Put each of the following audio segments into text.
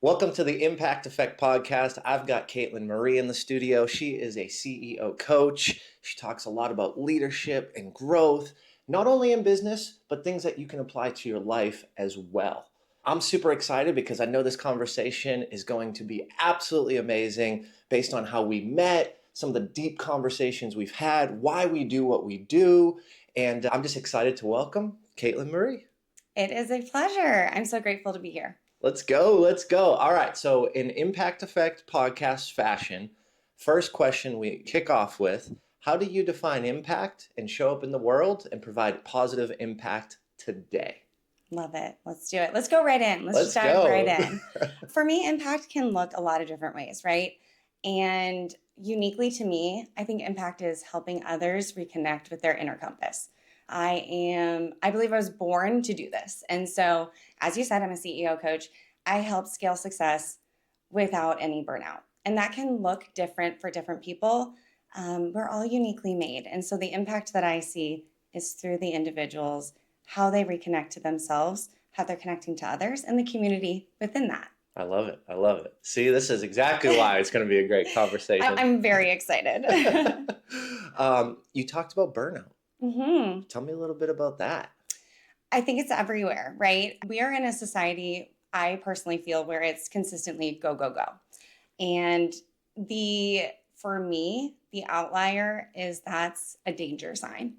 Welcome to the Impact Effect podcast. I've got Kaitlyn Marie in the studio. She is a CEO coach. She talks a lot about leadership and growth, not only in business, but things that you can apply to your life as well. I'm super excited because I know this conversation is going to be absolutely amazing based on how we met, some of the deep conversations we've had, why we do what we do, and I'm just excited to welcome Kaitlyn Marie. It is a pleasure. I'm so grateful to be here. Let's go. All right, so in Impact Effect podcast fashion, first question we kick off with, how do you define impact and show up in the world and provide positive impact today? Love it. Let's do it. Let's go right in. Let's just dive go. right in. For me, impact can look a lot of different ways, right? And uniquely to me, I think impact is helping others reconnect with their inner compass. I believe I was born to do this. And so, as you said, I'm a CEO coach. I help scale success without any burnout. And that can look different for different people. We're all uniquely made. And so the impact that I see is through the individuals, how they reconnect to themselves, how they're connecting to others, and the community within that. I love it. See, this is exactly why it's going to be a great conversation. I'm very excited. You talked about burnout. Mm-hmm. Tell me a little bit about that. I think it's everywhere, right? We are in a society, I personally feel, where it's consistently go, go, go. And for me, the outlier is that's a danger sign,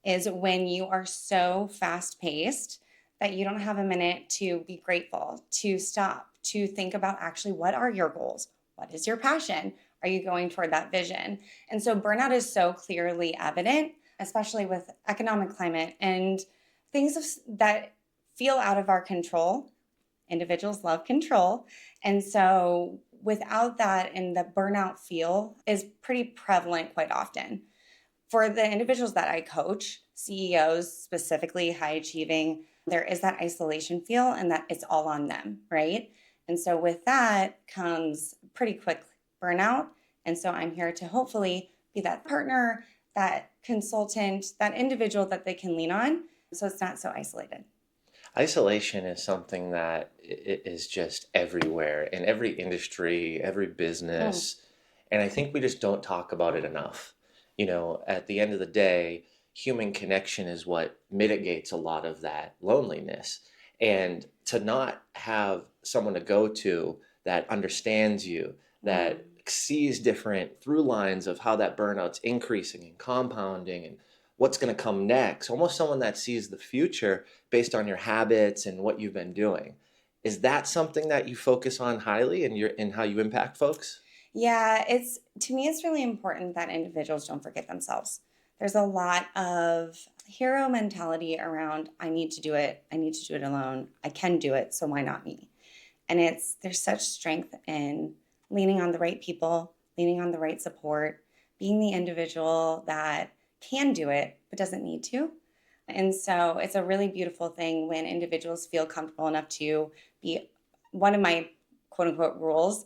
is when you are so fast paced that you don't have a minute to be grateful, to stop, to think about actually what are your goals? What is your passion? Are you going toward that vision? And so burnout is so clearly evident, especially with economic climate and things that feel out of our control. Individuals love control. And so without that, and the burnout feel is pretty prevalent quite often. For the individuals that I coach, CEOs specifically, high achieving, there is that isolation feel and that it's all on them, right? And so with that comes pretty quick burnout. And so I'm here to hopefully be that partner, that consultant, that individual that they can lean on so it's not so isolated. Isolation is something that is just everywhere in every industry, every business. And I think we just don't talk about it enough. You know, at the end of the day, human connection is what mitigates a lot of that loneliness. And to not have someone to go to that understands you, that sees different through lines of how that burnout's increasing and compounding and what's going to come next, almost someone that sees the future based on your habits and what you've been doing. Is that something that you focus on highly in how you impact folks? Yeah, to me, it's really important that individuals don't forget themselves. There's a lot of hero mentality around, I need to do it alone. I can do it, so why not me? And there's such strength in leaning on the right people, leaning on the right support, being the individual that can do it, but doesn't need to. And so it's a really beautiful thing when individuals feel comfortable enough to be, one of my quote unquote rules,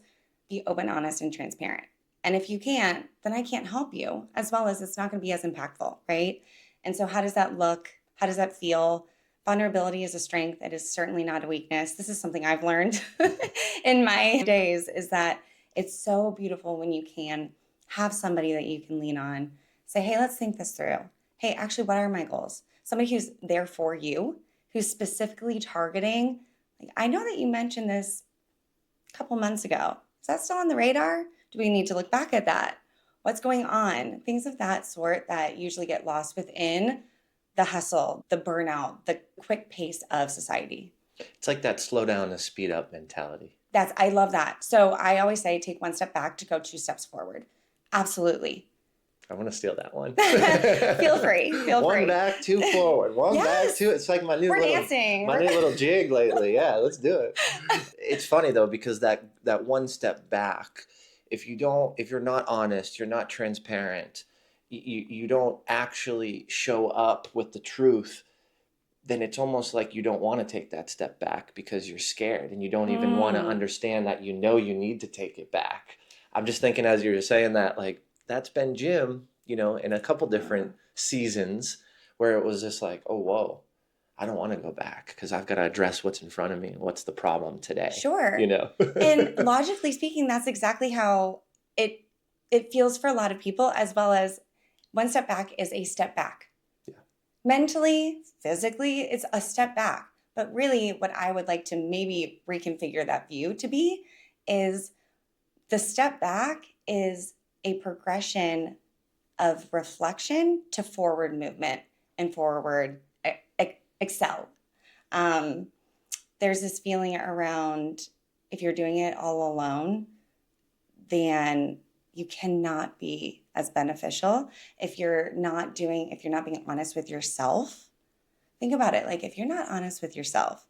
be open, honest, and transparent. And if you can't, then I can't help you, as well as it's not going to be as impactful, right? And so how does that look? How does that feel? Vulnerability is a strength. It is certainly not a weakness. This is something I've learned in my days, is that it's so beautiful when you can have somebody that you can lean on. Say, hey, let's think this through. Hey, actually, what are my goals? Somebody who's there for you, who's specifically targeting. Like, I know that you mentioned this a couple months ago. Is that still on the radar? Do we need to look back at that? What's going on? Things of that sort that usually get lost within the hustle, the burnout, the quick pace of society. It's like that slow down to speed up mentality. I love that. So I always say take one step back to go 2 steps forward. Absolutely. I want to steal that one. Feel free. One back, 2 forward. One back, 2. It's like my new little jig lately. Yeah, let's do it. It's funny though, because that one step back, if you're not honest, you're not transparent, you don't actually show up with the truth, then it's almost like you don't want to take that step back because you're scared and you don't even want to understand that you need to take it back. I'm just thinking as you were saying that, like, that's been Jim, in a couple different seasons where it was just like, oh, whoa, I don't want to go back because I've got to address what's in front of me and what's the problem today, Sure. you know? And logically speaking, that's exactly how it feels for a lot of people, as well as one step back is a step back. Yeah. Mentally, physically, it's a step back. But really, what I would like to maybe reconfigure that view to be is the step back is a progression of reflection to forward movement and forward excel. Um, there's this feeling around if you're doing it all alone, then you cannot be as beneficial. If you're not being honest with yourself, think about it. Like if you're not honest with yourself,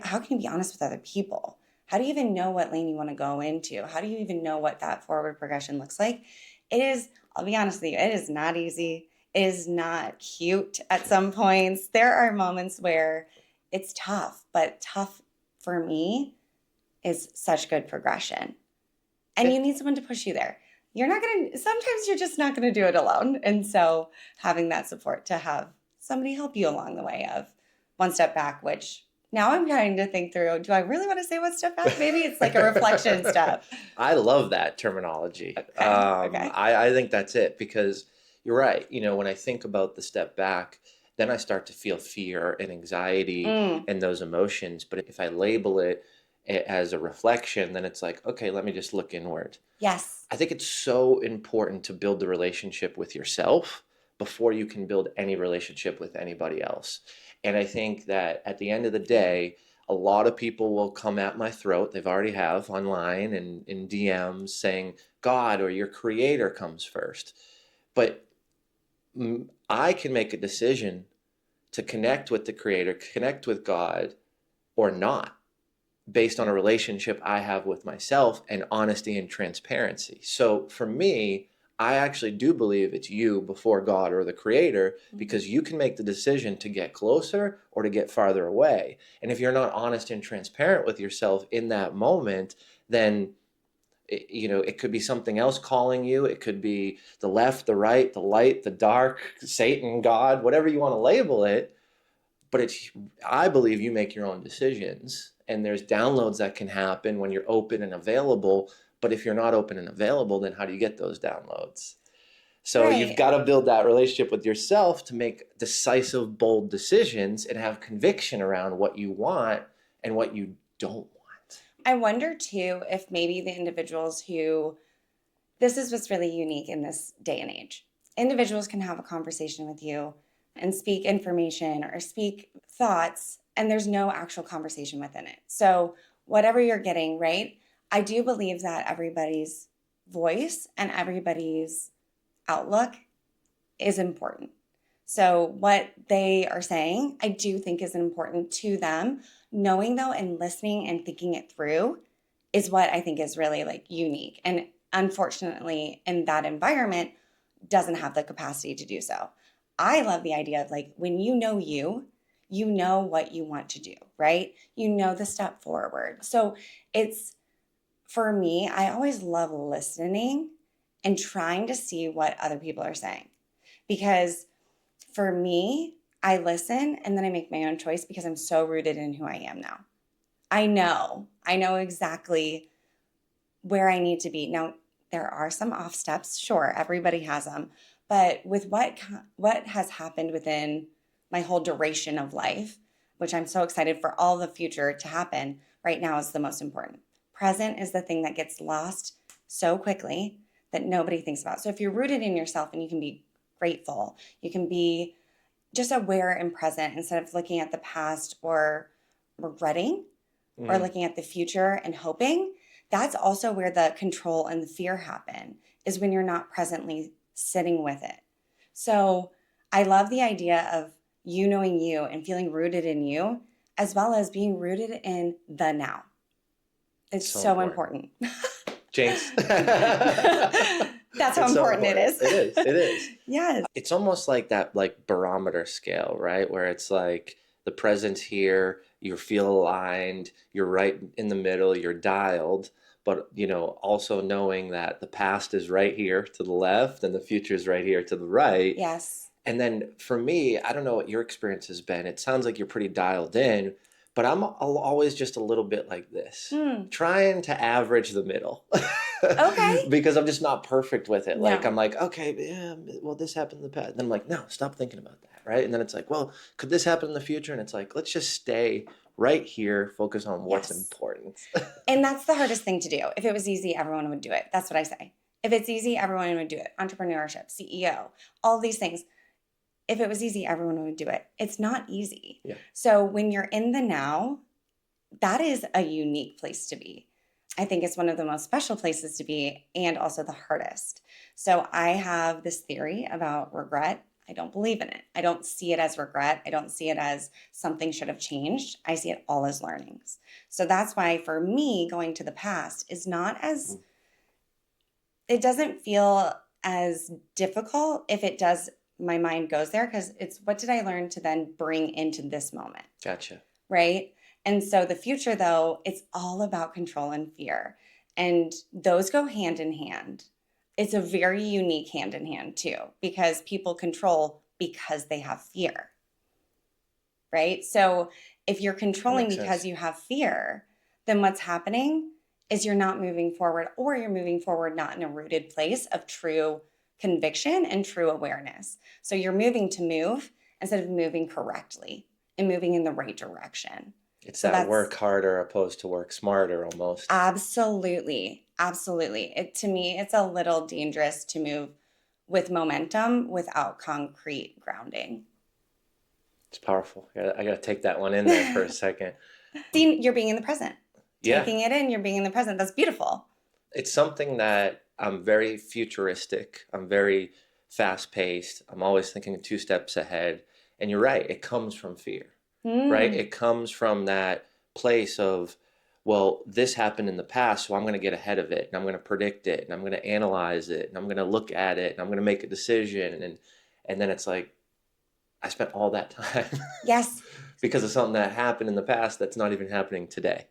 how can you be honest with other people? How do you even know what lane you want to go into? How do you even know what that forward progression looks like? It is, I'll be honest with you, it is not easy. It is not cute at some points. There are moments where it's tough, but tough for me is such good progression. And you need someone to push you there. Sometimes you're just not going to do it alone. And so having that support to have somebody help you along the way of one step back, which now I'm trying to think through, do I really want to say one step back? Maybe it's like a reflection step. I love that terminology. Okay. I think that's it because you're right. You know, when I think about the step back, then I start to feel fear and anxiety and those emotions. But if I label it as a reflection, then it's like, okay, let me just look inward. Yes. I think it's so important to build the relationship with yourself before you can build any relationship with anybody else. And I think that at the end of the day, a lot of people will come at my throat. They've already have online and in DMs saying God or your creator comes first. But I can make a decision to connect with the creator, connect with God or not, based on a relationship I have with myself and honesty and transparency. So for me, I actually do believe it's you before God or the creator because you can make the decision to get closer or to get farther away. And if you're not honest and transparent with yourself in that moment, then it could be something else calling you. It could be the left, the right, the light, the dark, Satan, God, whatever you want to label it. But I believe you make your own decisions, and there's downloads that can happen when you're open and available. But if you're not open and available, then how do you get those downloads? So you've got to build that relationship with yourself to make decisive, bold decisions and have conviction around what you want and what you don't want. I wonder too if maybe the individuals this is what's really unique in this day and age. Individuals can have a conversation with you and speak information or speak thoughts, and there's no actual conversation within it. So whatever you're getting, right? I do believe that everybody's voice and everybody's outlook is important. So what they are saying, I do think is important to them. Knowing though and listening and thinking it through is what I think is really like unique. And unfortunately, in that environment, doesn't have the capacity to do so. I love the idea of like when you know what you want to do, right? You know the step forward. So it's, for me, I always love listening and trying to see what other people are saying. Because for me, I listen and then I make my own choice because I'm so rooted in who I am now. I know exactly where I need to be. Now, there are some off steps. Sure, everybody has them. But with what has happened within my whole duration of life, which I'm so excited for all the future to happen, right now is the most important. Present is the thing that gets lost so quickly that nobody thinks about. So if you're rooted in yourself and you can be grateful, you can be just aware and present instead of looking at the past or regretting or looking at the future and hoping. That's also where the control and the fear happen, is when you're not presently sitting with it. So I love the idea of you knowing you and feeling rooted in you, as well as being rooted in the now. It's so important. Jinx. That's how important it is. It is. Yes. It's almost like that barometer scale, right? Where it's like the present's here, you feel aligned, you're right in the middle, you're dialed, but also knowing that the past is right here to the left and the future is right here to the right. Yes. And then for me, I don't know what your experience has been. It sounds like you're pretty dialed in, but always just a little bit like this, Hmm. trying to average the middle Okay. because I'm just not perfect with it. Like, No. I'm like, okay, yeah, well, this happened in the past. Then I'm like, no, stop thinking about that. Right. And then it's like, well, could this happen in the future? And it's like, let's just stay right here, focus on what's Yes. important. And that's the hardest thing to do. If it was easy, everyone would do it. That's what I say. If it's easy, everyone would do it. Entrepreneurship, CEO, all these things. If it was easy, everyone would do it. It's not easy. Yeah. So when you're in the now, that is a unique place to be. I think it's one of the most special places to be and also the hardest. So I have this theory about regret. I don't believe in it. I don't see it as regret. I don't see it as something should have changed. I see it all as learnings. So that's why for me, going to the past is not as, it doesn't feel as difficult if it does, my mind goes there because it's what did I learn to then bring into this moment? Gotcha. Right? And so the future, though, it's all about control and fear. And those go hand in hand. It's a very unique hand in hand, too, because people control because they have fear. Right? So if you're That controlling makes because sense. you have fear, then what's happening is you're not moving forward, or you're moving forward not in a rooted place of true conviction and true awareness. So you're moving to move instead of moving correctly and moving in the right direction. It's So that that's work harder opposed to work smarter almost. absolutely, absolutely. It to me, it's a little dangerous to move with momentum without concrete grounding. It's powerful. I gotta take that one in there for a second. See, you're being in the present. Yeah, Taking it in, you're being in the present. That's beautiful. it's something that I'm very futuristic. I'm very fast paced. I'm always thinking two steps ahead. And you're right, it comes from fear, right? Mm, It comes from that place of, well, this happened in the past, so I'm going to get ahead of it and I'm going to predict it and I'm going to analyze it and I'm going to look at it and I'm going to make a decision. And then it's like, I spent all that time yes, because of something that happened in the past that's not even happening today.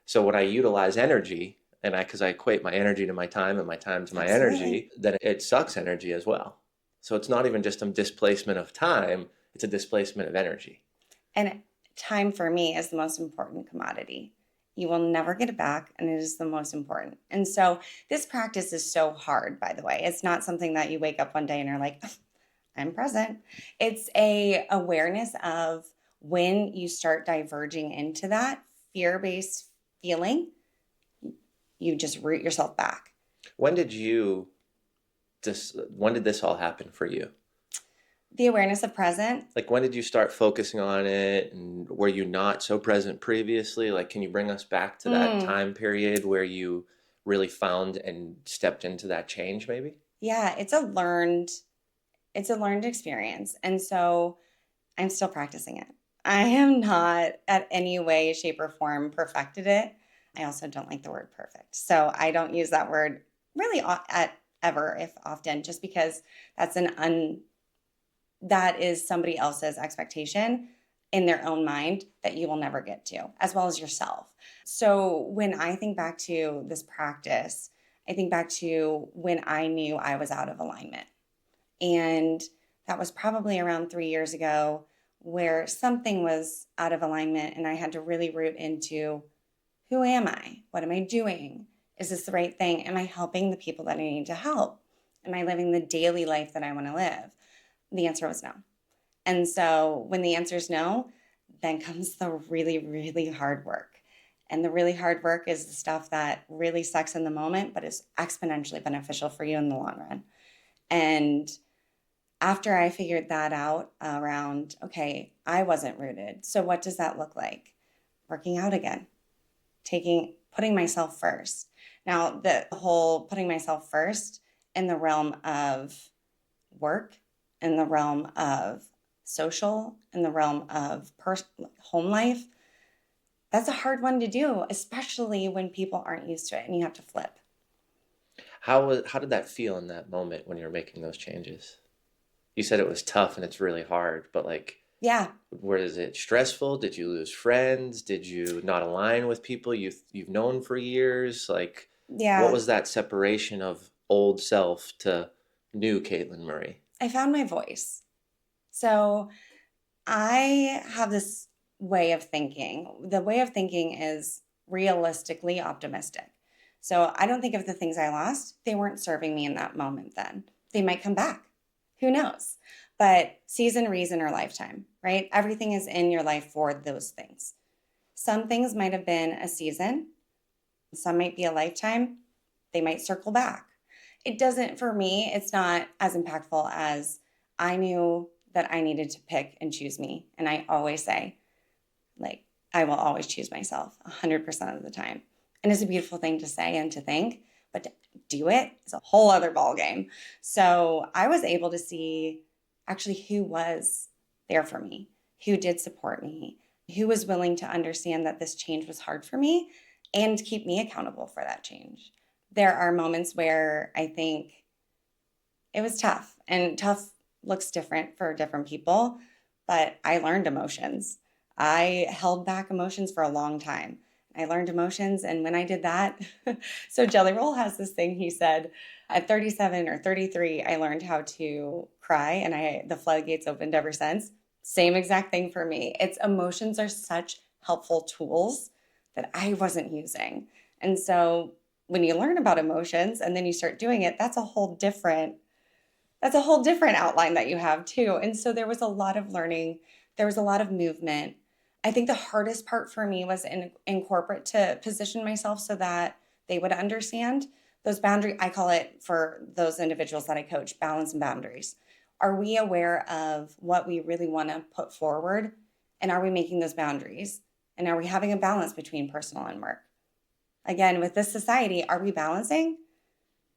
So when I utilize energy, and because I equate my energy to my time and my time to my absolutely. energy, then it sucks energy as well. So it's not even just a displacement of time, it's a displacement of energy. And time for me is the most important commodity. You will never get it back, and it is the most important. And so, this practice is so hard, by the way. It's not something that you wake up one day and are like, I'm present. It's a awareness of when you start diverging into that fear-based feeling, you just root yourself back. When did when did this all happen for you? The awareness of present. Like when did you start focusing on it and were you not so present previously? Like can you bring us back to that Mm, time period where you really found and stepped into that change maybe? yeah, it's a learned experience. And so I'm still practicing it. I am not at any way, shape, or form perfected it. I also don't like the word perfect. So I don't use that word really at ever, if often, just because that's that is somebody else's expectation in their own mind that you will never get to, as well as yourself. So when I think back to this practice, I think back to when I knew I was out of alignment. And that was probably around 3 years ago, where something was out of alignment and I had to really root into who am I? What am I doing? Is this the right thing? Am I helping the people that I need to help? Am I living the daily life that I want to live? The answer was no. And so when the answer is no, then comes the really, really hard work. And the really hard work is the stuff that really sucks in the moment, but is exponentially beneficial for you in the long run. And after I figured that out around, okay, I wasn't rooted. So what does that look like? Working out again, putting myself first. Now, the whole putting myself first in the realm of work, in the realm of social, in the realm of home life, that's a hard one to do, especially when people aren't used to it and you have to flip. How did that feel in that moment when you were making those changes? You said it was tough and it's really hard, but like Yeah, was it stressful? Did you lose friends? Did you not align with people you've known for years? Like what yeah. was that separation of old self to new Kaitlyn Marie? I found my voice. So I have this way of thinking. The way of thinking is realistically optimistic. So I don't think of the things I lost, they weren't serving me in that moment then. They might come back. Who knows? But season, reason, or lifetime, right? Everything is in your life for those things. Some things might have been a season, some might be a lifetime, they might circle back. It doesn't, for me, it's not as impactful as I knew that I needed to pick and choose me. And I always say, like, I will always choose myself 100% of the time. And it's a beautiful thing to say and to think, but to do it is a whole other ballgame. So I was able to see actually who was there for me, who did support me, who was willing to understand that this change was hard for me and keep me accountable for that change. There are moments where I think it was tough, and tough looks different for different people, but I learned emotions. I held back emotions for a long time. I learned emotions, and when I did that, so Jelly Roll has this thing he said at 37 or 33, I learned how to cry, and the floodgates opened ever since. Same exact thing for me. It's emotions are such helpful tools that I wasn't using. And so when you learn about emotions and then you start doing it, that's a whole different outline that you have too. And so there was a lot of learning, there was a lot of movement. I think the hardest part for me was in corporate to position myself so that they would understand those boundaries. I call it, for those individuals that I coach, balance and boundaries. Are we aware of what we really want to put forward? And are we making those boundaries? And are we having a balance between personal and work? Again, with this society, are we balancing?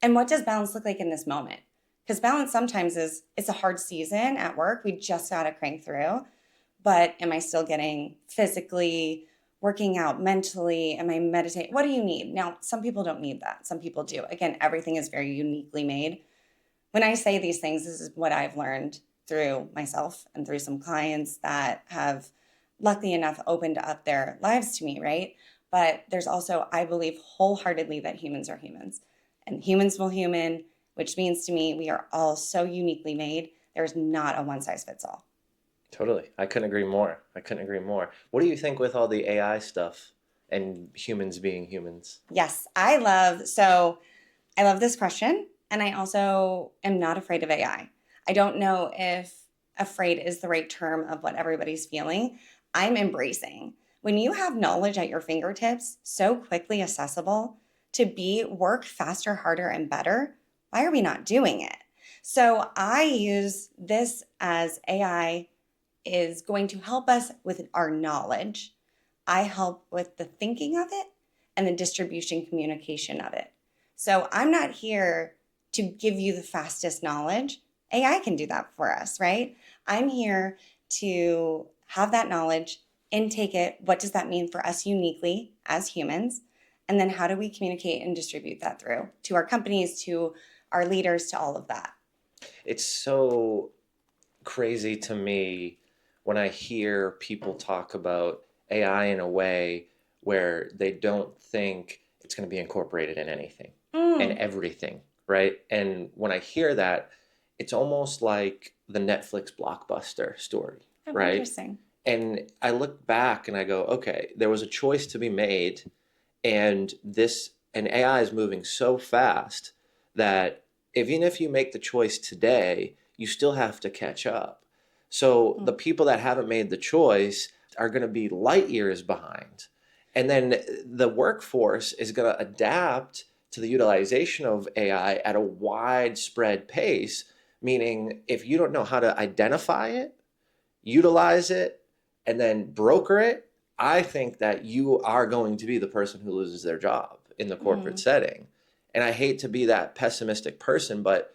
And what does balance look like in this moment? Because balance sometimes it's a hard season at work. We just got to crank through. But am I still getting physically working out, mentally? Am I meditating? What do you need? Now, some people don't need that. Some people do. Again, everything is very uniquely made. When I say these things, this is what I've learned through myself and through some clients that have, luckily enough, opened up their lives to me, right? But there's also, I believe wholeheartedly that humans are humans, and humans will human, which means to me we are all so uniquely made. There's not a one size fits all. Totally. I couldn't agree more. I couldn't agree more. What do you think with all the AI stuff and humans being humans? Yes, I love this question. And I also am not afraid of AI. I don't know if afraid is the right term of what everybody's feeling. I'm embracing. When you have knowledge at your fingertips, so quickly accessible to be work faster, harder, and better, why are we not doing it? So I use this as AI is going to help us with our knowledge. I help with the thinking of it and the distribution communication of it. So I'm not here to give you the fastest knowledge. AI can do that for us, right? I'm here to have that knowledge, intake it. What does that mean for us uniquely as humans? And then how do we communicate and distribute that through to our companies, to our leaders, to all of that? It's so crazy to me when I hear people talk about AI in a way where they don't think it's going to be incorporated in anything and Mm. everything, right? And when I hear that, it's almost like the Netflix blockbuster story, Oh, right? interesting. And I look back and I go, okay, there was a choice to be made, and AI is moving so fast that even if you make the choice today, you still have to catch up. So the Mm. people that haven't made the choice are going to be light years behind. And then the workforce is going to adapt to the utilization of AI at a widespread pace, meaning if you don't know how to identify it, utilize it, and then broker it, I think that you are going to be the person who loses their job in the corporate Mm. setting. And I hate to be that pessimistic person, but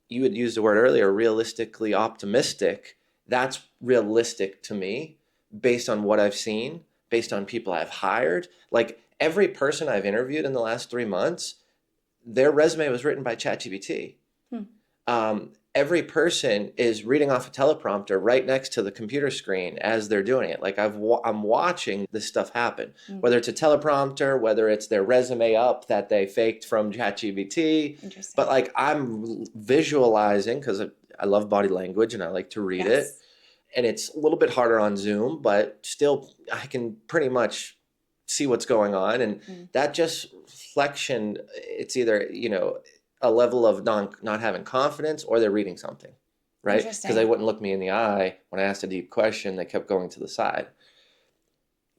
you had used the word earlier, realistically optimistic. That's realistic to me based on what I've seen, based on people I've hired. Like every person I've interviewed in the last 3 months, their resume was written by ChatGPT. Hmm. Every person is reading off a teleprompter right next to the computer screen as they're doing it. Like I'm watching this stuff happen, Mm. whether it's a teleprompter, whether it's their resume up that they faked from ChatGPT. But Interesting. like I'm visualizing, because I love body language and I like to read it. Yes. And it's a little bit harder on Zoom, but still I can pretty much see what's going on. And that just reflection, it's either, a level of not having confidence or they're reading something, right? Because they Interesting. wouldn't look me in the eye when I asked a deep question. They kept going to the side.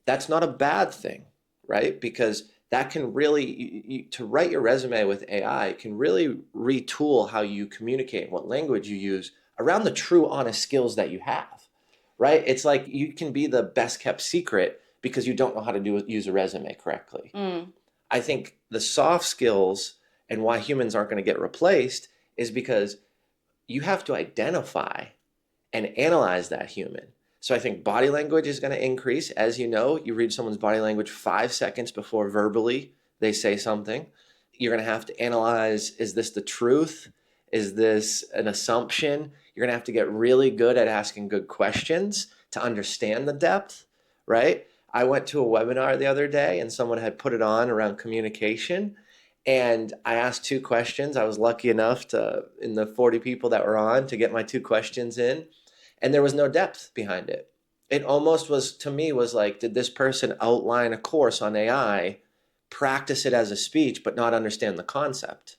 That's not a bad thing, right? Because that can really, to write your resume with AI can really retool how you communicate, what language you use around the true, honest skills that you have, right? It's like you can be the best kept secret because you don't know how to use a resume correctly. I think the soft skills and why humans aren't going to get replaced is because you have to identify and analyze that human. So I think body language is going to increase. As you know, you read someone's body language 5 seconds before verbally they say something. You're going to have to analyze, is this the truth? Is this an assumption? You're going to have to get really good at asking good questions to understand the depth, right? I went to a webinar the other day and someone had put it on around communication. And I asked 2 questions. I was lucky enough to, in the 40 people that were on, to get my 2 questions in. And there was no depth behind it. It almost was, to me, was like, did this person outline a course on AI, practice it as a speech, but not understand the concept,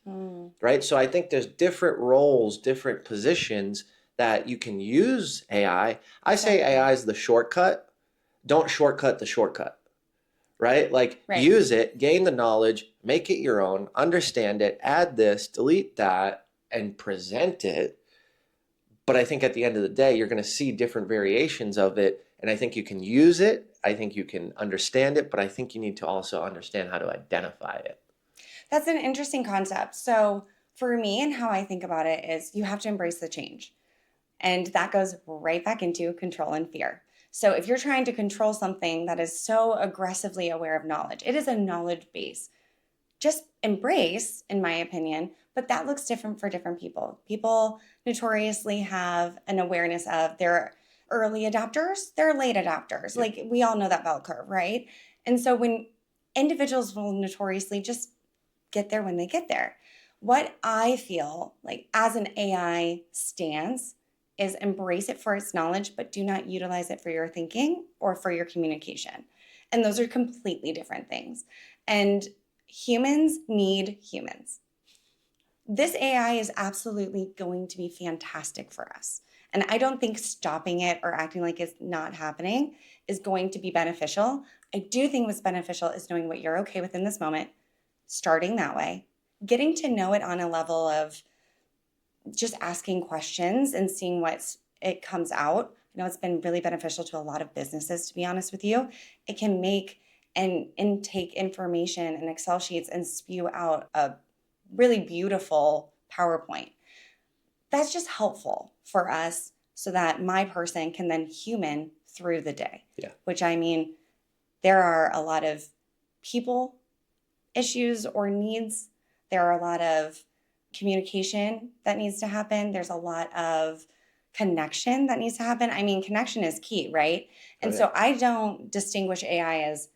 right? So I think there's different roles, different positions that you can use AI. I say AI is the shortcut. Don't shortcut the shortcut, right? Like use it, gain the knowledge, make it your own, understand it, add this, delete that, and present it. But I think at the end of the day, you're going to see different variations of it. And I think you can use it. I think you can understand it. But I think you need to also understand how to identify it. That's an interesting concept. So for me and how I think about it is you have to embrace the change. And that goes right back into control and fear. So if you're trying to control something that is so aggressively aware of knowledge, it is a knowledge base. Just embrace, in my opinion, but that looks different for different people. People notoriously have an awareness of their early adopters, they're late adopters. Like we all know that bell curve, right? And so when individuals will notoriously just get there when they get there. What I feel like as an AI stance is embrace it for its knowledge, but do not utilize it for your thinking or for your communication. And those are completely different things. And humans need humans. This AI is absolutely going to be fantastic for us. And I don't think stopping it or acting like it's not happening is going to be beneficial. I do think what's beneficial is knowing what you're okay with in this moment, starting that way, getting to know it on a level of just asking questions and seeing what it comes out. I know it's been really beneficial to a lot of businesses, to be honest with you. It can make and intake information in Excel sheets and spew out a really beautiful PowerPoint. That's just helpful for us so that my person can then human through the day. Yeah. Which I mean, there are a lot of people issues or needs. There are a lot of communication that needs to happen. There's a lot of connection that needs to happen. I mean, connection is key, right? And so I don't distinguish AI as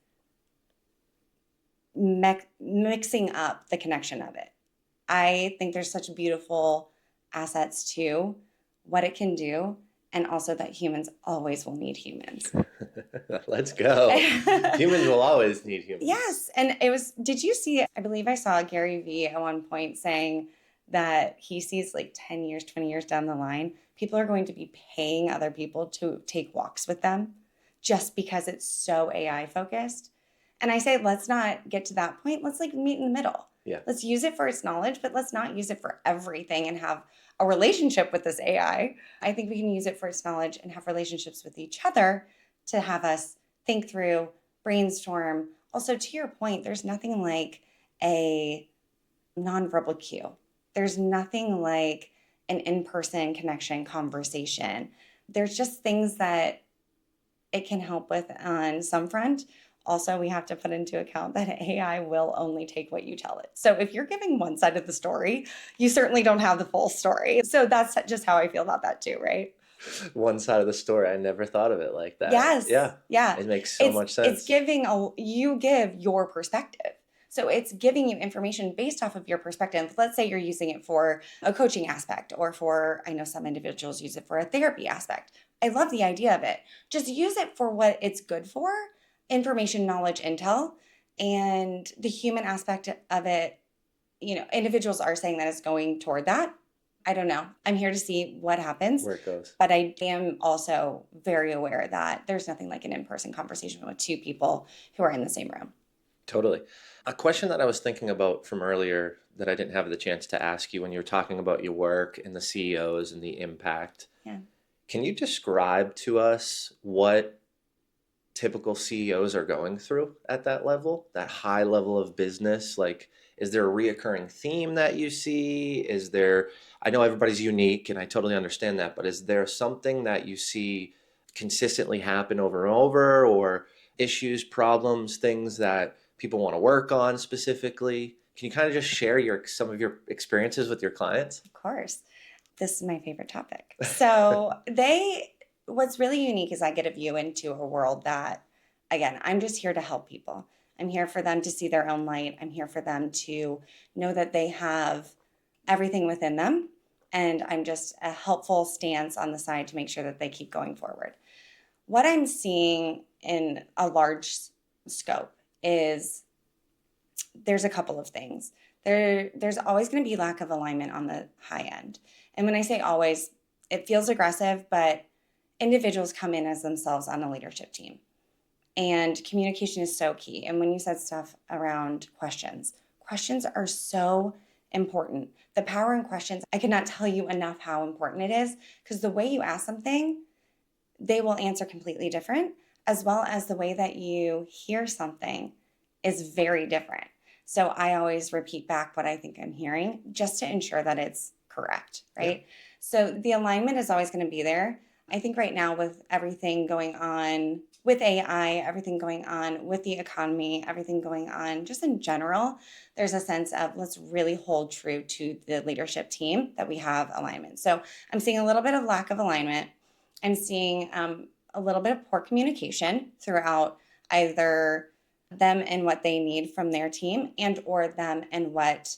mixing up the connection of it. I think there's such beautiful assets to what it can do, and also that humans always will need humans. Let's go. Humans will always need humans. Yes. And did you see, I believe I saw Gary Vee at one point saying that he sees like 10 years, 20 years down the line, people are going to be paying other people to take walks with them just because it's so AI focused. And I say, let's not get to that point. Let's like meet in the middle. Yeah. Let's use it for its knowledge, but let's not use it for everything and have a relationship with this AI. I think we can use it for its knowledge and have relationships with each other to have us think through, brainstorm. Also, to your point, there's nothing like a nonverbal cue. There's nothing like an in-person connection conversation. There's just things that it can help with on some front. Also, we have to put into account that AI will only take what you tell it. So if you're giving one side of the story, you certainly don't have the full story. So that's just how I feel about that too, right? One side of the story. I never thought of it like that. Yes. Yeah. Yeah. It makes so much sense. It's you give your perspective. So it's giving you information based off of your perspective. Let's say you're using it for a coaching aspect, or for, I know some individuals use it for a therapy aspect. I love the idea of it. Just use it for what it's good for: information, knowledge, intel. And the human aspect of it, individuals are saying that it's going toward that. I don't know. I'm here to see what happens. Where it goes. But I am also very aware that there's nothing like an in-person conversation with two people who are in the same room. Totally. A question that I was thinking about from earlier that I didn't have the chance to ask you when you were talking about your work and the CEOs and the impact. Yeah. Can you describe to us what typical CEOs are going through at that level, that high level of business? Like, is there a reoccurring theme that you see? I know everybody's unique and I totally understand that, but is there something that you see consistently happen over and over, or issues, problems, things that people want to work on specifically? Can you kind of just share some of your experiences with your clients? Of course. This is my favorite topic. So what's really unique is I get a view into a world that, again, I'm just here to help people. I'm here for them to see their own light. I'm here for them to know that they have everything within them. And I'm just a helpful stance on the side to make sure that they keep going forward. What I'm seeing in a large scope is there's a couple of things. There's always going to be lack of alignment on the high end. And when I say always, it feels aggressive, but individuals come in as themselves on a leadership team. And communication is so key. And when you said stuff around questions are so important. The power in questions, I could not tell you enough how important it is, because the way you ask something, they will answer completely different, as well as the way that you hear something is very different. So I always repeat back what I think I'm hearing just to ensure that it's correct, right? Yeah. So the alignment is always going to be there. I think right now, with everything going on with AI, everything going on with the economy, everything going on just in general, there's a sense of let's really hold true to the leadership team that we have alignment. So I'm seeing a little bit of lack of alignment. I'm seeing a little bit of poor communication throughout either them and what they need from their team, and or them and what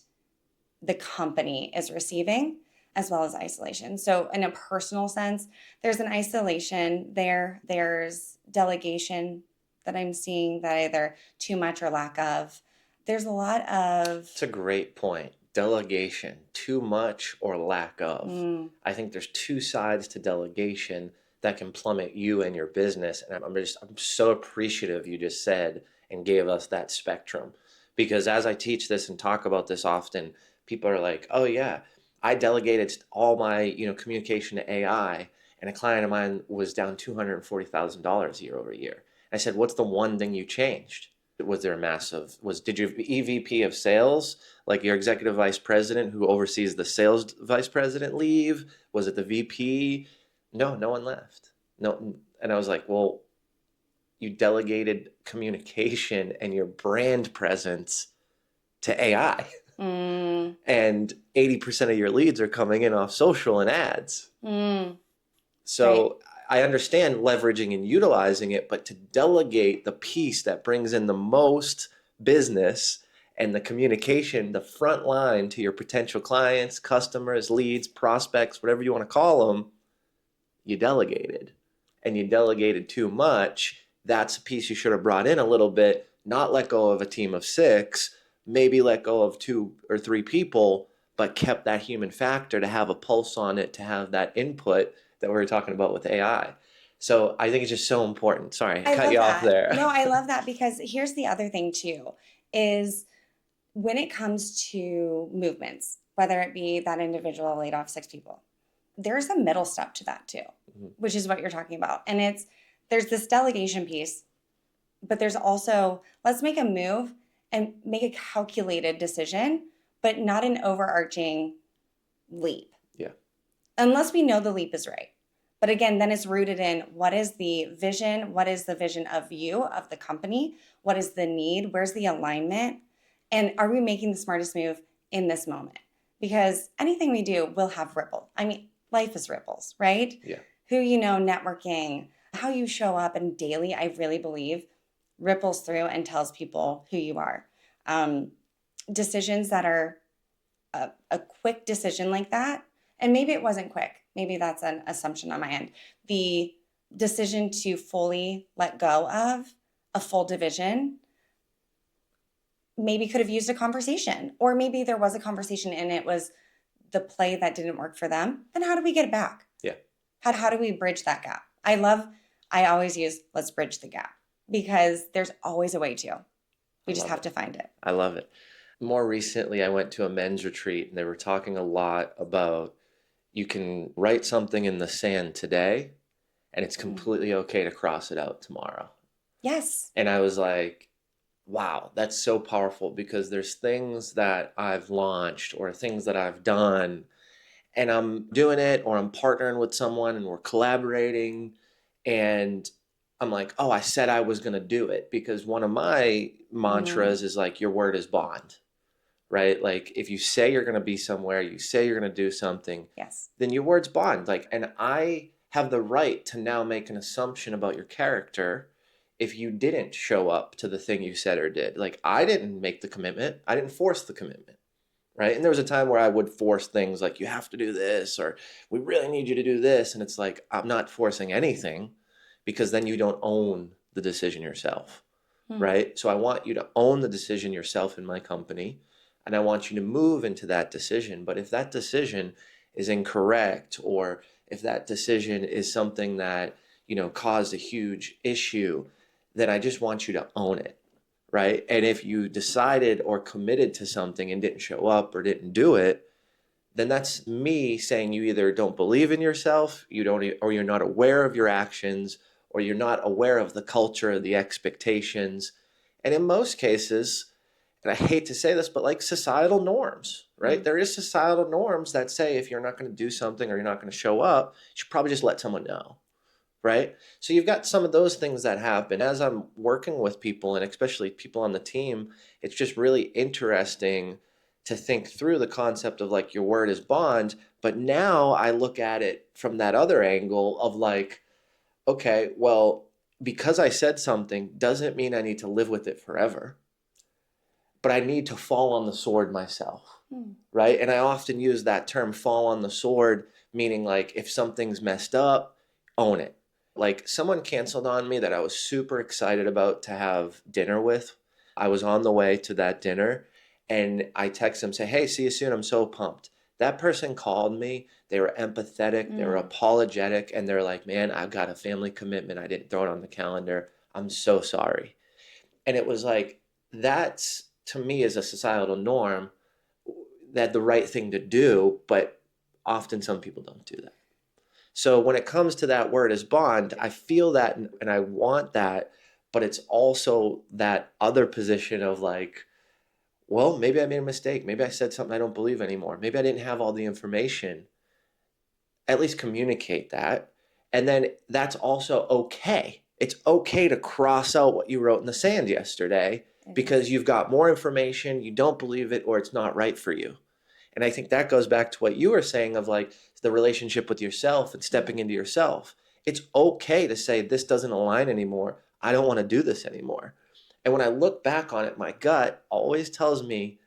the company is receiving, as well as isolation. So in a personal sense, there's an isolation there. There's delegation that I'm seeing, that either too much or lack of. There's a lot of... It's a great point. Delegation, too much or lack of. I think there's two sides to delegation that can plummet you and your business. And I'm so appreciative you just said and gave us that spectrum. Because as I teach this and talk about this often, people are like, oh yeah, I delegated all my communication to AI, and a client of mine was down $240,000 year over year. I said, what's the one thing you changed? Was there did your EVP of sales, like your executive vice president who oversees the sales vice president, leave? Was it the VP? No, no one left. No. And I was like, well, you delegated communication and your brand presence to AI. And 80% of your leads are coming in off social and ads. So right. I understand leveraging and utilizing it, but to delegate the piece that brings in the most business and the communication, the front line to your potential clients, customers, leads, prospects, whatever you want to call them, you delegated. And you delegated too much. That's a piece you should have brought in a little bit, not let go of a team of 6, maybe let go of 2 or 3 people, but kept that human factor to have a pulse on it, to have that input that we were talking about with AI. So I think it's just so important. Sorry, I cut you off there. No, I love that, because here's the other thing too, is when it comes to movements, whether it be that individual laid off 6 people, there's a middle step to that too, which is what you're talking about. And there's this delegation piece, but there's also, let's make a move and make a calculated decision, but not an overarching leap. Yeah. Unless we know the leap is right. But again, then it's rooted in what is the vision? What is the vision of you, of the company? What is the need? Where's the alignment? And are we making the smartest move in this moment? Because anything we do will have ripple. I mean, life is ripples, right? Yeah. Who networking, how you show up, and daily, I really believe ripples through and tells people who you are. Decisions that are a quick decision like that, and maybe it wasn't quick, maybe that's an assumption on my end. The decision to fully let go of a full division maybe could have used a conversation, or maybe there was a conversation and it was the play that didn't work for them. Then how do we get it back? Yeah. How do we bridge that gap? I always use let's bridge the gap, because there's always a way to. We just have to find it. I love it. More recently, I went to a men's retreat and they were talking a lot about you can write something in the sand today and it's completely okay to cross it out tomorrow. Yes. And I was like, wow, that's so powerful, because there's things that I've launched or things that I've done and I'm doing it, or I'm partnering with someone and we're collaborating, and I'm like, oh, I said I was going to do it, because one of my mantras is like, your word is bond, right? Like if you say you're going to be somewhere, you say you're going to do something, Yes. then your word's bond. Like, and I have the right to now make an assumption about your character if you didn't show up to the thing you said or did. Like, I didn't make the commitment. I didn't force the commitment, right? And there was a time where I would force things like, you have to do this, or we really need you to do this. And it's like, I'm not forcing anything, because then you don't own the decision yourself, right? So I want you to own the decision yourself in my company, and I want you to move into that decision. But if that decision is incorrect, or if that decision is something that, caused a huge issue, then I just want you to own it, right? And if you decided or committed to something and didn't show up or didn't do it, then that's me saying you either don't believe in yourself, you don't, or you're not aware of your actions, or you're not aware of the culture, the expectations. And in most cases, and I hate to say this, but like societal norms, right? There is societal norms that say if you're not going to do something or you're not going to show up, you should probably just let someone know, right? So you've got some of those things that happen. As I'm working with people, and especially people on the team, it's just really interesting to think through the concept of like your word is bond. But now I look at it from that other angle of like, okay, well, because I said something doesn't mean I need to live with it forever, but I need to fall on the sword myself, right? And I often use that term, fall on the sword, meaning like if something's messed up, own it. Like someone canceled on me that I was super excited about to have dinner with. I was on the way to that dinner and I text them, say, hey, see you soon. I'm so pumped. That person called me. They were empathetic. They were apologetic. And they're like, man, I've got a family commitment. I didn't throw it on the calendar. I'm so sorry. And it was like, that's, to me, is a societal norm, that the right thing to do, but often some people don't do that. So when it comes to that word as bond, I feel that and I want that, but it's also that other position of like, well, maybe I made a mistake. Maybe I said something I don't believe anymore. Maybe I didn't have all the information. At least communicate that. And then that's also okay. It's okay to cross out what you wrote in the sand yesterday because you've got more information, you don't believe it, or it's not right for you. And I think that goes back to what you were saying of like the relationship with yourself and stepping into yourself. It's okay to say, this doesn't align anymore. I don't want to do this anymore. And when I look back on it, my gut always tells me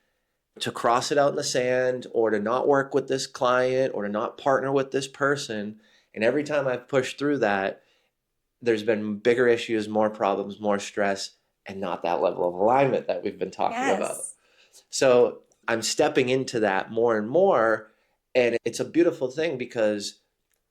to cross it out in the sand, or to not work with this client, or to not partner with this person. And every time I've pushed through that, there's been bigger issues, more problems, more stress, and not that level of alignment that we've been talking about. So I'm stepping into that more and more. And it's a beautiful thing because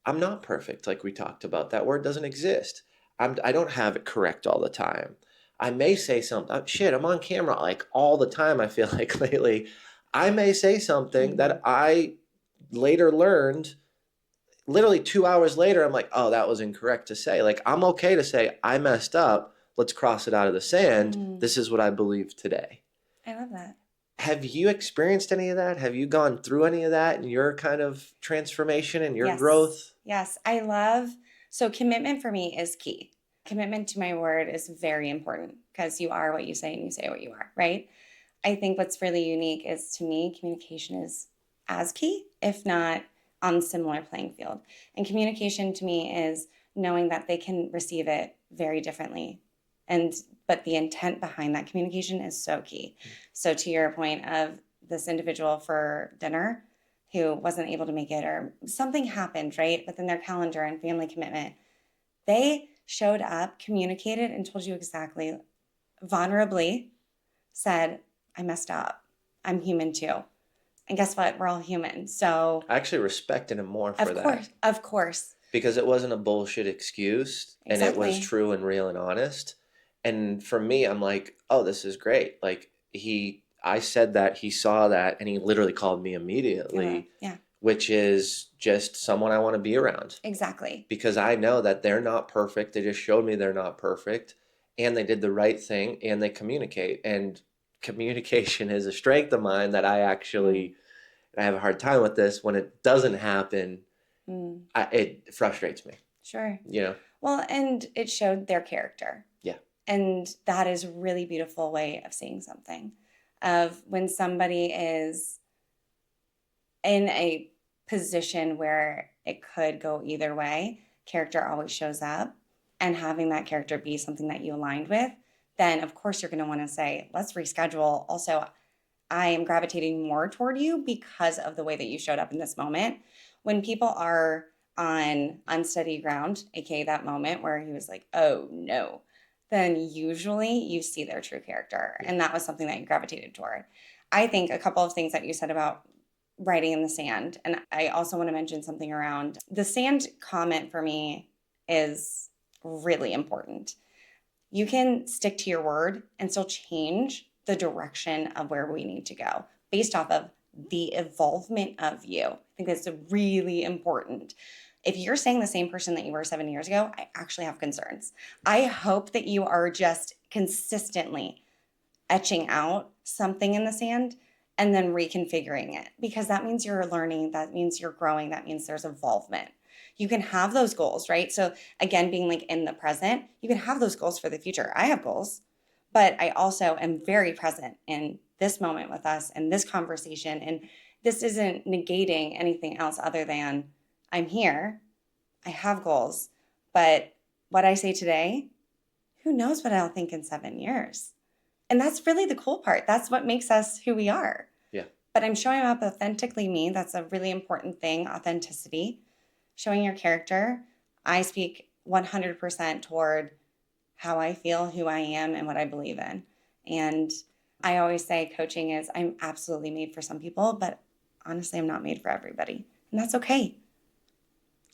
I'm not perfect, like we talked about. That word doesn't exist. I don't have it correct all the time. I may say something, I'm on camera like all the time, I feel like lately. I may say something that I later learned, literally 2 hours later, I'm like, oh, that was incorrect to say. Like, I'm okay to say, I messed up. Let's cross it out of the sand. This is what I believe today. I love that. Have you experienced any of that? Have you gone through any of that in your kind of transformation and your growth? Yes, so commitment for me is key. Commitment to my word is very important because you are what you say and you say what you are, right? I think what's really unique is, to me, communication is as key, if not on similar playing field. And communication to me is knowing that they can receive it very differently And but the intent behind that communication is so key. So to your point of this individual for dinner who wasn't able to make it or something happened, right? Within their calendar and family commitment, they showed up, communicated, and told you exactly, vulnerably said, I messed up. I'm human too. And guess what? We're all human. So, I actually respected him more for of that course, of course. because it wasn't a bullshit excuse and it was Exactly. true and real and honest. And for me, I'm like, oh, this is great. Like I said that, he saw that, and he literally called me Hello. immediately, Yeah, which is just someone I want to be around exactly. because I know that they're not perfect. They just showed me they're not perfect, and they did the right thing, and they communicate. And communication is a strength of mine that Mm, I have a hard time with this when it doesn't happen. mm, It frustrates me, sure. you know? Well, and it showed their character. Yeah. And that is a really beautiful way of seeing something. Of when somebody is in a position where it could go either way, character always shows up, and having that character be something that you aligned with, then of course you're going to want to say, let's reschedule. Also, I am gravitating more toward you because of the way that you showed up in this moment. When people are on unsteady ground, aka that moment where he was like, oh no, then usually you see their true character. Yeah. And that was something that you gravitated toward. I think a couple of things that you said about writing in the sand. And I also want to mention something around the sand comment for me is really important. You can stick to your word and still change the direction of where we need to go based off of the evolvement of you. I think that's really important. If you're saying the same person that you were 7 years ago, I actually have concerns. I hope that you are just consistently etching out something in the sand and then reconfiguring it because that means you're learning, that means you're growing, that means there's involvement. You can have those goals, right? So again, being like in the present, you can have those goals for the future. I have goals, but I also am very present in this moment with us and this conversation. And this isn't negating anything else other than I'm here, I have goals, but what I say today, who knows what I'll think in 7 years? And that's really the cool part. That's what makes us who we are. Yeah. But I'm showing up authentically me. That's a really important thing, authenticity. Showing your character. I speak 100% toward how I feel, who I am, and what I believe in. And I always say coaching is I'm absolutely made for some people, but honestly, I'm not made for everybody. And that's okay.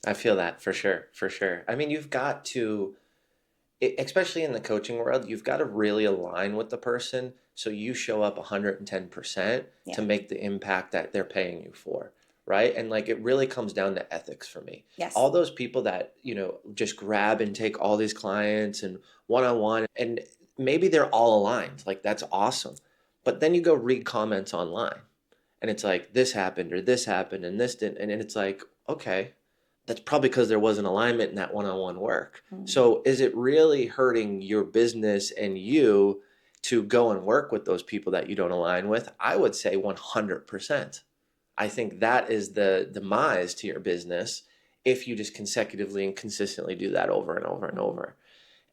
I feel that for sure, for sure. I mean, you've got to, especially in the coaching world, you've got to really align with the person so you show up 110% Yeah. to make the impact that they're paying you for, right? And like it really comes down to ethics for me. Yes. All those people that, just grab and take all these clients and one-on-one, and maybe they're all aligned, like that's awesome. But then you go read comments online and it's like this happened or this happened and this didn't, and it's like, okay, that's probably because there wasn't alignment in that one-on-one work. So is it really hurting your business and you to go and work with those people that you don't align with? I would say 100%. I think that is the demise to your business if you just consecutively and consistently do that over and over and over.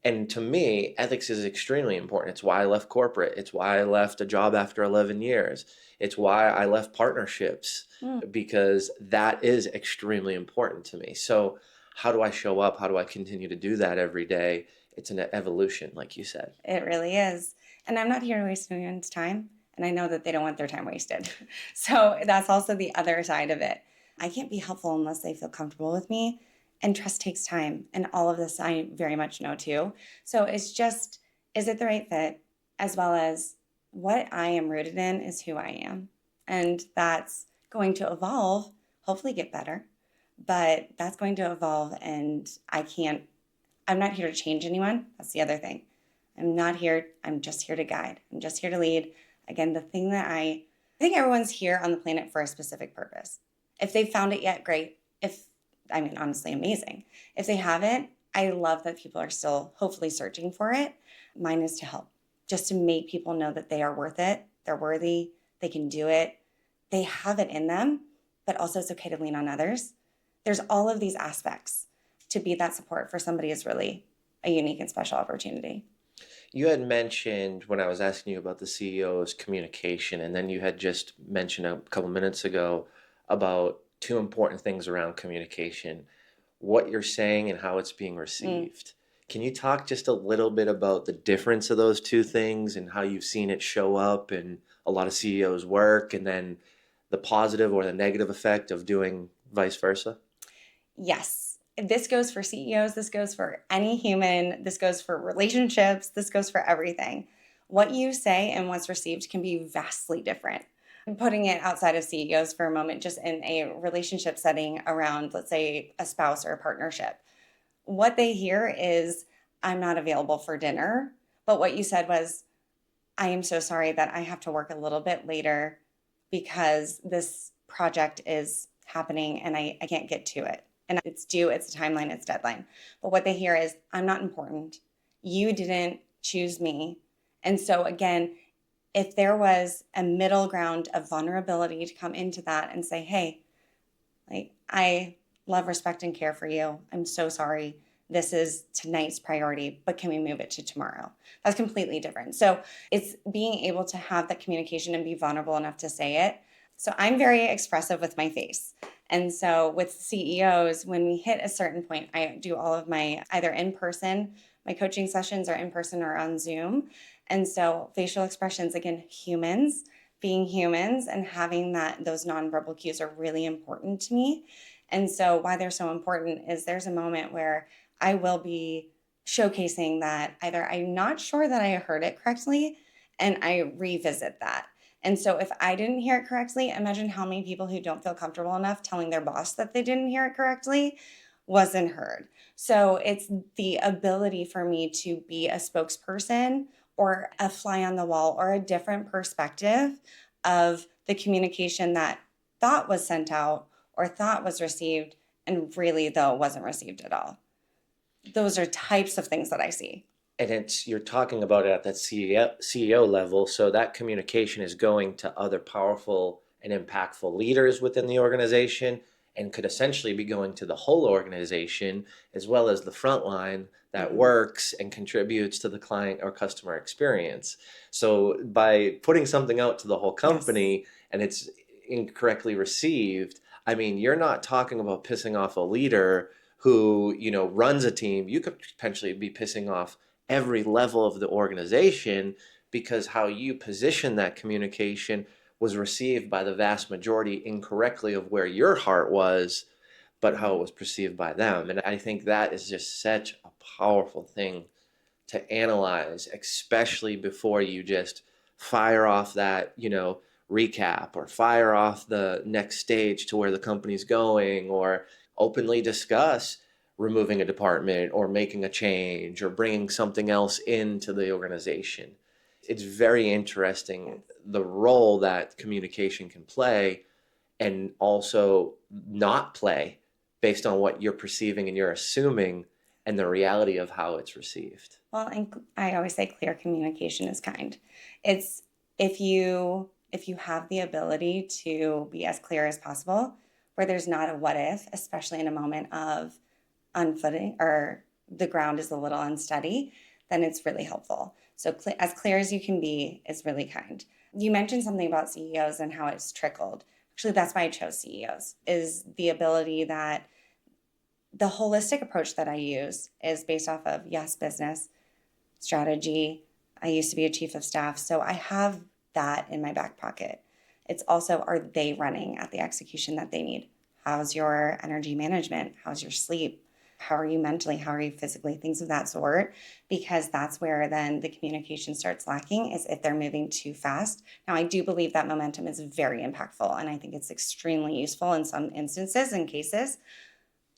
And to me, ethics is extremely important. It's why I left corporate. It's why I left a job after 11 years. It's why I left partnerships because that is extremely important to me. So, how do I show up? How do I continue to do that every day? It's an evolution, like you said. It really is. And I'm not here to waste anyone's time. And I know that they don't want their time wasted. So that's also the other side of it. I can't be helpful unless they feel comfortable with me. And trust takes time. And all of this I very much know too. So it's just, is it the right fit? As well as what I am rooted in is who I am. And that's going to evolve, hopefully get better. But that's going to evolve. And I'm not here to change anyone. That's the other thing. I'm just here to guide. I'm just here to lead. Again, the thing that I think everyone's here on the planet for a specific purpose. If they've found it yet, great. Honestly, amazing. If they haven't, I love that people are still hopefully searching for it. Mine is to help, just to make people know that they are worth it. They're worthy. They can do it. They have it in them, but also it's okay to lean on others. There's all of these aspects. To be that support for somebody is really a unique and special opportunity. You had mentioned when I was asking you about the CEO's communication, and then you had just mentioned a couple minutes ago about two important things around communication, what you're saying and how it's being Mm. received. Can you talk just a little bit about the difference of those two things and how you've seen it show up in a lot of CEOs' work, and then the positive or the negative effect of doing vice versa? Yes. This goes for CEOs, this goes for any human, this goes for relationships, this goes for everything. What you say and what's received can be vastly different. Putting it outside of CEOs for a moment, just in a relationship setting around, let's say, a spouse or a partnership. What they hear is, I'm not available for dinner. But what you said was, I am so sorry that I have to work a little bit later because this project is happening and I can't get to it. And it's due, it's a timeline, it's deadline. But what they hear is, I'm not important. You didn't choose me. And so, again, if there was a middle ground of vulnerability to come into that and say, hey, like, I love, respect, and care for you. I'm so sorry. This is tonight's priority, but can we move it to tomorrow? That's completely different. So it's being able to have that communication and be vulnerable enough to say it. So I'm very expressive with my face. And so with CEOs, when we hit a certain point, I do all of my either in person, my coaching sessions are in person or on Zoom. And so facial expressions, again, humans, being humans and having those nonverbal cues are really important to me. And so why they're so important is there's a moment where I will be showcasing that either I'm not sure that I heard it correctly and I revisit that. And so if I didn't hear it correctly, imagine how many people who don't feel comfortable enough telling their boss that they didn't hear it correctly wasn't heard. So it's the ability for me to be a spokesperson or a fly on the wall or a different perspective of the communication that thought was sent out or thought was received and really though wasn't received at all. Those are types of things that I see. And you're talking about it at that CEO level, so that communication is going to other powerful and impactful leaders within the organization, and could essentially be going to the whole organization as well as the front line that Mm-hmm. works and contributes to the client or customer experience. So by putting something out to the whole Yes. company and it's incorrectly received, I mean, you're not talking about pissing off a leader who, runs a team. You could potentially be pissing off every level of the organization, because how you position that communication was received by the vast majority incorrectly of where your heart was, but how it was perceived by them. And I think that is just such a powerful thing to analyze, especially before you just fire off that, recap, or fire off the next stage to where the company's going, or openly discuss removing a department or making a change or bringing something else into the organization. It's very interesting Yes. the role that communication can play, and also not play, based on what you're perceiving and you're assuming and the reality of how it's received. Well, and I always say clear communication is kind. It's if you have the ability to be as clear as possible, where there's not a what if, especially in a moment of unfooting or the ground is a little unsteady, then it's really helpful. So as clear as you can be is really kind. You mentioned something about CEOs and how it's trickled. Actually, that's why I chose CEOs, is the ability that the holistic approach that I use is based off of, yes, business, strategy. I used to be a chief of staff, so I have that in my back pocket. It's also, are they running at the execution that they need? How's your energy management? How's your sleep? How are you mentally? How are you physically? Things of that sort, because that's where then the communication starts lacking, is if they're moving too fast. Now, I do believe that momentum is very impactful, and I think it's extremely useful in some instances and cases.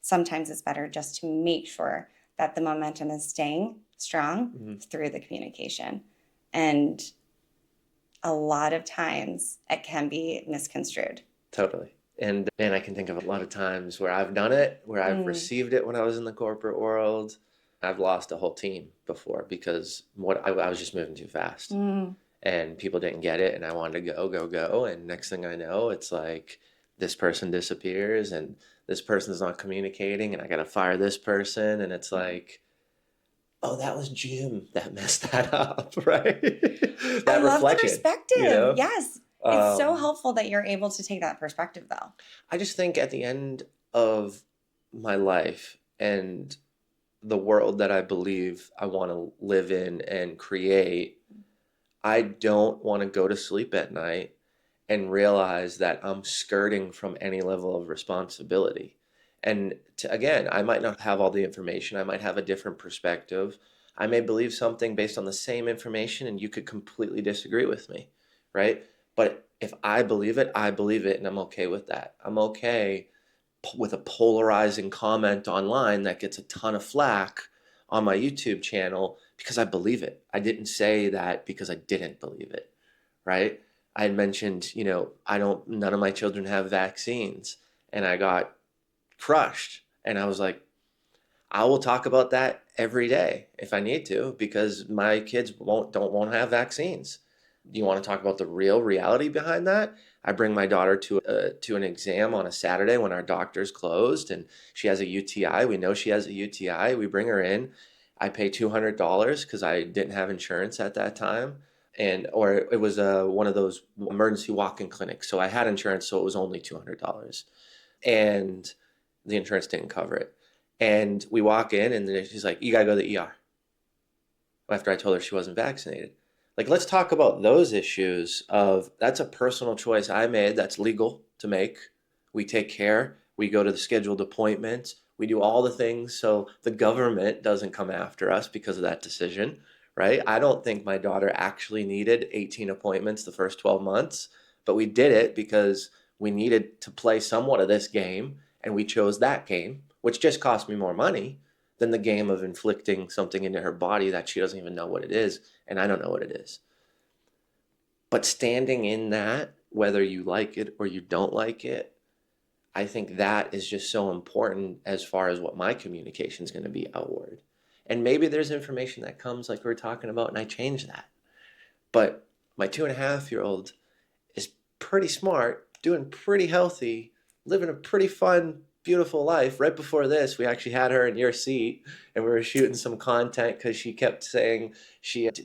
Sometimes it's better just to make sure that the momentum is staying strong Mhm. through the communication. And a lot of times it can be misconstrued. Totally. And I can think of a lot of times where I've done it, where I've Mm, received it when I was in the corporate world. I've lost a whole team before because I was just moving too fast, mm, and people didn't get it, and I wanted to go, go, go. And next thing I know, it's like this person disappears and this person's not communicating, and I got to fire this person. And it's like, oh, that was Jim that messed that up, right? I That love the reflection, you perspective. know? Yes. It's so Um, helpful that you're able to take that perspective, though. I just think at the end of my life and the world that I believe I want to live in and create, I don't want to go to sleep at night and realize that I'm skirting from any level of responsibility. And again, I might not have all the information. I might have a different perspective. I may believe something based on the same information, and you could completely disagree with me, right? But if I believe it, and I'm okay with that. I'm okay with a polarizing comment online that gets a ton of flack on my YouTube channel because I believe it. I didn't say that because I didn't believe it, right? I had mentioned, none of my children have vaccines, and I got crushed. And I was like, I will talk about that every day if I need to because my kids won't have vaccines. Do you want to talk about the real reality behind that? I bring my daughter to an exam on a Saturday when our doctor's closed and she has a UTI. We know she has a UTI. We bring her in. I pay $200 because I didn't have insurance at that time, and or it was one of those emergency walk-in clinics. So I had insurance, so it was only $200, and the insurance didn't cover it. And we walk in, and then she's like, "You gotta go to the ER." After I told her she wasn't vaccinated. Like, let's talk about those issues of that's a personal choice I made that's legal to make. We take care, we go to the scheduled appointments, we do all the things so the government doesn't come after us because of that decision, right? I don't think my daughter actually needed 18 appointments the first 12 months, but we did it because we needed to play somewhat of this game, and we chose that game, which just cost me more money than the game of inflicting something into her body that she doesn't even know what it is, and I don't know what it is. But standing in that, whether you like it or you don't like it, I think that is just so important as far as what my communication is going to be outward. And maybe there's information that comes like we are talking about, and I change that. But my 2.5-year-old is pretty smart, doing pretty healthy, living a pretty fun, beautiful life. Right before this, we actually had her in your seat and we were shooting some content because she kept saying,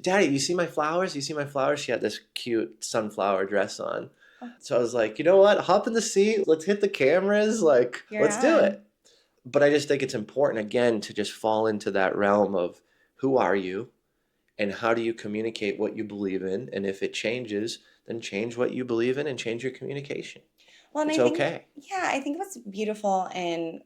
Daddy, you see my flowers? You see my flowers? She had this cute sunflower dress on. So I was like, you know what? Hop in the seat. Let's hit the cameras. Like, You're let's do on. it. But I just think it's important, again, to just fall into that realm of who are you? And how do you communicate what you believe in? And if it changes, then change what you believe in and change your communication. Well, and It's I think, okay. yeah, I think what's beautiful in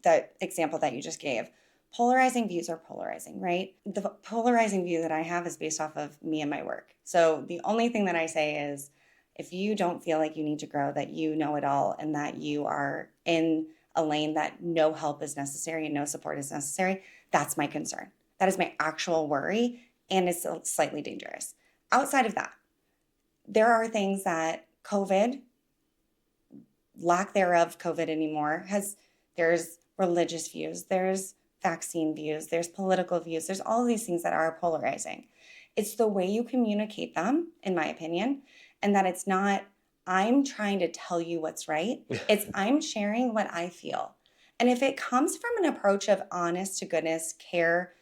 that example that you just gave, polarizing views are polarizing, right? The polarizing view that I have is based off of me and my work. So the only thing that I say is if you don't feel like you need to grow, that you know it all, and that you are in a lane that no help is necessary and no support is necessary, that's my concern. That is my actual worry, and it's slightly dangerous. Outside of that, there are things that COVID, lack thereof COVID anymore, there's religious views, there's vaccine views, there's political views, there's all these things that are polarizing. It's the way you communicate them, in my opinion, and that it's not, I'm trying to tell you what's right. It's I'm sharing what I feel. And if it comes from an approach of honest to goodness care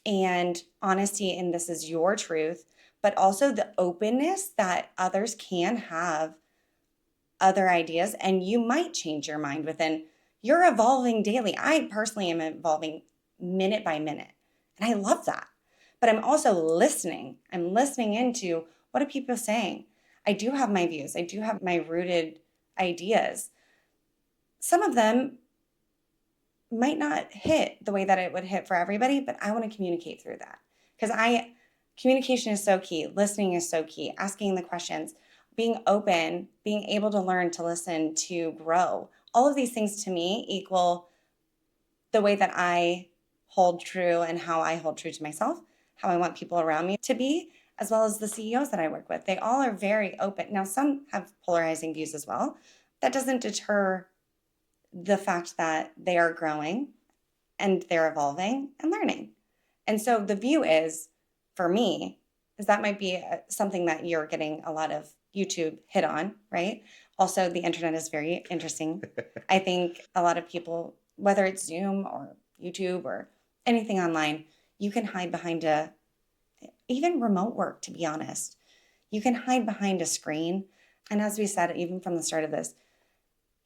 and honesty, and this is your truth, but also the openness that others can have other ideas, and you might change your mind within, you're evolving daily. I personally am evolving minute by minute, and I love that. But I'm also listening. I'm listening into what are people saying. I do have my views. I do have my rooted ideas. Some of them might not hit the way that it would hit for everybody, but I want to communicate through that because communication is so key. Listening is so key. Asking the questions, being open, being able to learn, to listen, to grow. All of these things to me equal the way that I hold true and how I hold true to myself, how I want people around me to be, as well as the CEOs that I work with. They all are very open. Now, some have polarizing views as well. That doesn't deter the fact that they are growing and they're evolving and learning. And so the view is, for me, is that might be something that you're getting a lot of YouTube hit on, right? Also, the internet is very interesting. I think a lot of people, whether it's Zoom or YouTube or anything online. You can hide behind even remote work, to be honest. You can hide behind a screen. And as we said, even from the start of this,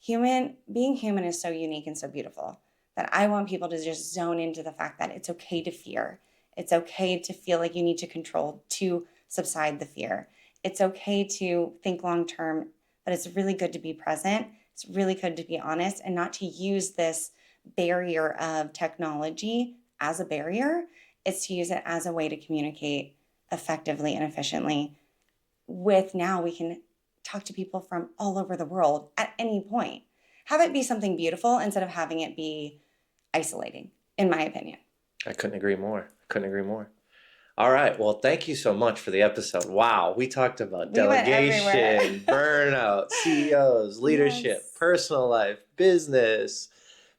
being human is so unique and so beautiful that I want people to just zone into the fact that it's okay to fear. It's okay to feel like you need to control to subside the fear. It's okay to think long term, but it's really good to be present. It's really good to be honest and not to use this barrier of technology as a barrier. It's to use it as a way to communicate effectively and efficiently. Now we can talk to people from all over the world at any point. Have it be something beautiful instead of having it be isolating, in my opinion. I couldn't agree more. Couldn't agree more. All right. Well, thank you so much for the episode. Wow. We talked about We went everywhere. delegation, burnout, CEOs, leadership, Yes. personal life, business,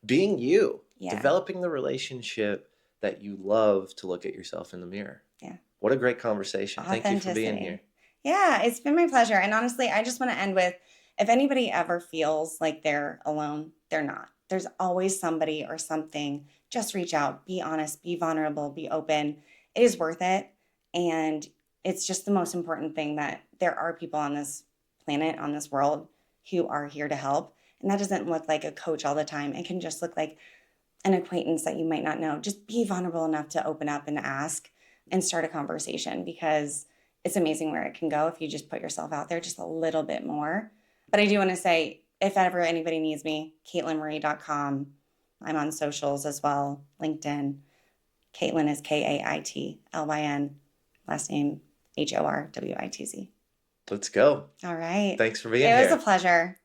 being you, Yeah. developing the relationship that you love to look at yourself in the mirror. Yeah. What a great conversation. Thank you for being Authenticity. here. Yeah, it's been my pleasure. And honestly, I just want to end with, if anybody ever feels like they're alone, they're not. There's always somebody or something. Just reach out, be honest, be vulnerable, be open. It is worth it. And it's just the most important thing that there are people on this planet, on this world, who are here to help. And that doesn't look like a coach all the time. It can just look like an acquaintance that you might not know. Just be vulnerable enough to open up and ask and start a conversation, because it's amazing where it can go if you just put yourself out there just a little bit more. But I do want to say, if ever anybody needs me, KaitlynMarie.com. I'm on socials as well, LinkedIn. Kaitlyn is Kaitlyn, last name Horwitz. Let's go. All right. Thanks for being It here. was a pleasure.